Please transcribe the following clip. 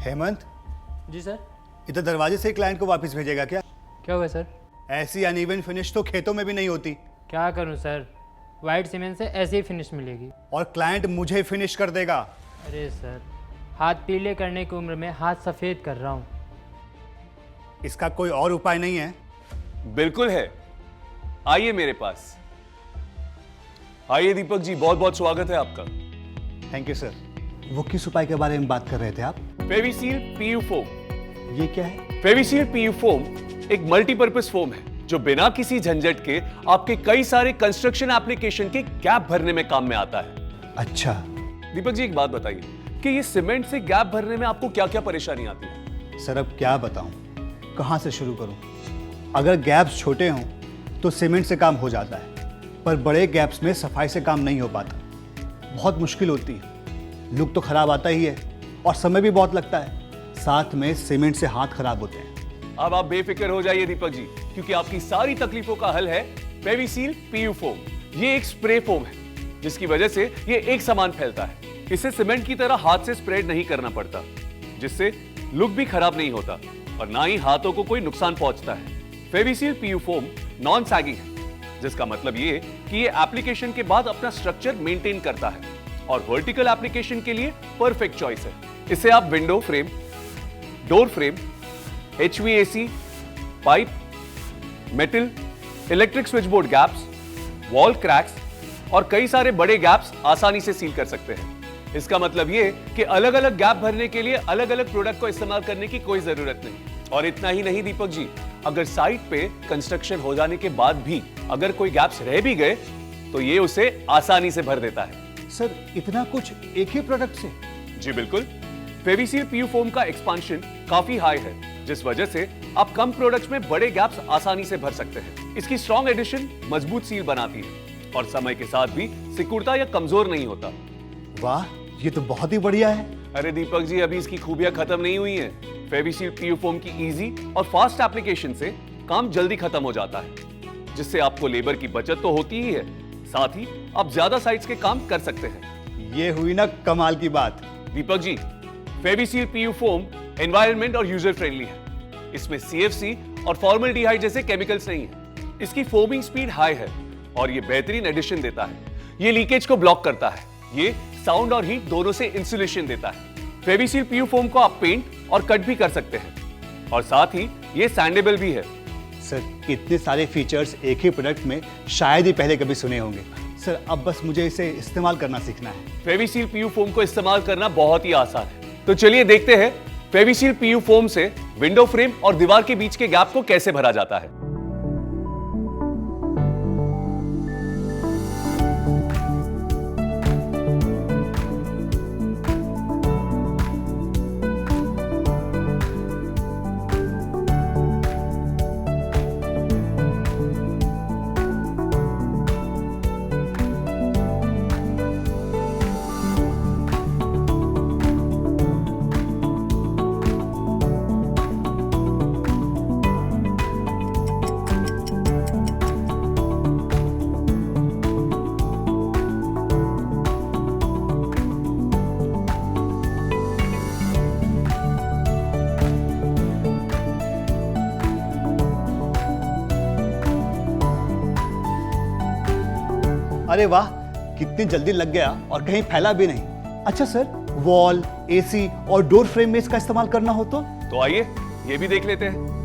हेमंत, जी sir. इधर दरवाजे से क्लाइंट को वापस भेजेगा क्या? क्या हुआ सर? ऐसी अनइवन फिनिश तो खेतों में भी नहीं होती। क्या करूं सर, वाइट सीमेंट से ऐसे ही फिनिश मिलेगी। और क्लाइंट मुझे फिनिश कर देगा। अरे सर, हाथ पीले करने की उम्र में हाथ सफ़ेद कर रहा हूँ। इसका कोई और उपाय नहीं है? बिल्कुल है, आइए मेरे पास। आइए दीपक जी, बहुत बहुत स्वागत है आपका। Thank you sir. वो किस उपाय के बारे में बात कर रहे थे आप? फेविसील पीयू फोम। ये क्या है? फेविसील पीयू फोम एक मल्टीपर्पज फोम है जो बिना किसी झंझट के आपके कई सारे कंस्ट्रक्शन एप्लीकेशन के गैप भरने में काम में आता है। अच्छा। दीपक जी, एक बात बताइए कि ये सीमेंट से गैप भरने में आपको क्या क्या परेशानी आती है? सर अब क्या बताऊं, कहां से शुरू करूं? अगर गैप्स छोटे हों तो सीमेंट से काम हो जाता है, पर बड़े गैप्स में सफाई से काम नहीं हो पाता। बहुत मुश्किल होती है। लुक तो खराब आता ही है और समय भी बहुत लगता है, साथ में सीमेंट से हाथ खराब होते हैं। अब आप बेफिक्र हो जाइए दीपक जी, क्योंकि आपकी सारी तकलीफों का हल है फेविसील पीयू फोम। ये एक स्प्रे फोम है जिसकी वजह से ये एक समान फैलता है। इसे सीमेंट की तरह हाथ से स्प्रेड नहीं करना पड़ता, जिससे लुक भी खराब नहीं होता और ना ही हाथों को कोई नुकसान पहुंचता है। फेविसील पीयू फोम नॉन सैगिंग है, जिसका मतलब ये कि ये एप्लीकेशन के बाद अपना स्ट्रक्चर मेंटेन करता है और वर्टिकल एप्लीकेशन के लिए परफेक्ट चॉइस है। इसे आप window frame, door frame, HVAC, pipe, metal, electric switch board gaps, wall cracks और कई सारे बड़े गैप्स आसानी से सील कर सकते हैं। इसका मतलब ये कि अलग अलग गैप भरने के लिए अलग अलग प्रोडक्ट को इस्तेमाल करने की कोई जरूरत नहीं। और इतना ही नहीं दीपक जी, अगर साइट पे कंस्ट्रक्शन हो जाने के बाद भी अगर कोई गैप्स रह भी गए तो ये उसे आसानी से भर देता है। सर इतना कुछ एक ही प्रोडक्ट से? जी बिल्कुल। फेविसील पीयू फोम का एक्सपांशन काफी हाई है, जिस वजह से आप कम प्रोडक्ट्स में बड़े गैप्स आसानी से भर सकते हैं। इसकी स्ट्रॉन्ग एडिशन मजबूत सील बनाती है और समय के साथ भी सिकुड़ता या कमजोर नहीं होता। वाह, ये तो बहुत ही बढ़िया है। अरे दीपक जी, अभी इसकी खूबियां खत्म नहीं हुई हैं। फेविसील पीयू फोम की इजी और फास्ट एप्लीकेशन से काम जल्दी खत्म हो जाता है, जिससे आपको लेबर की बचत तो होती ही है, साथ ही आप ज्यादा साइट्स के काम कर सकते हैं। ये हुई ना कमाल की बात। Deepak ji, फेविसील PU foam environment और यूजर फ्रेंडली है। इसमें CFC और फॉर्मल्डिहाइड जैसे केमिकल्स नहीं है। इसकी फोमिंग स्पीड हाई है और ये बेहतरीन एडिशन देता है। ये लीकेज को ब्लॉक करता है। ये साउंड और हीट दोनों से इंसुलेशन देता है। फेविसील पीयू फोम को आप पेंट और कट भी कर सकते हैं और साथ ही ये सैंडेबल भी है। सर इतने सारे फीचर्स एक ही प्रोडक्ट में शायद ही पहले कभी सुने होंगे। सर अब बस मुझे इसे इस्तेमाल करना सीखना है। फेविसील पीयू फोम को इस्तेमाल करना बहुत ही आसान है, तो चलिए देखते हैं फेविसील पीयू फोम से विंडो फ्रेम और दीवार के बीच के गैप को कैसे भरा जाता है। अरे वाह, कितनी जल्दी लग गया और कहीं फैला भी नहीं। अच्छा सर, वॉल, AC और डोर फ्रेम में इसका इस्तेमाल करना हो तो आइए ये भी देख लेते हैं।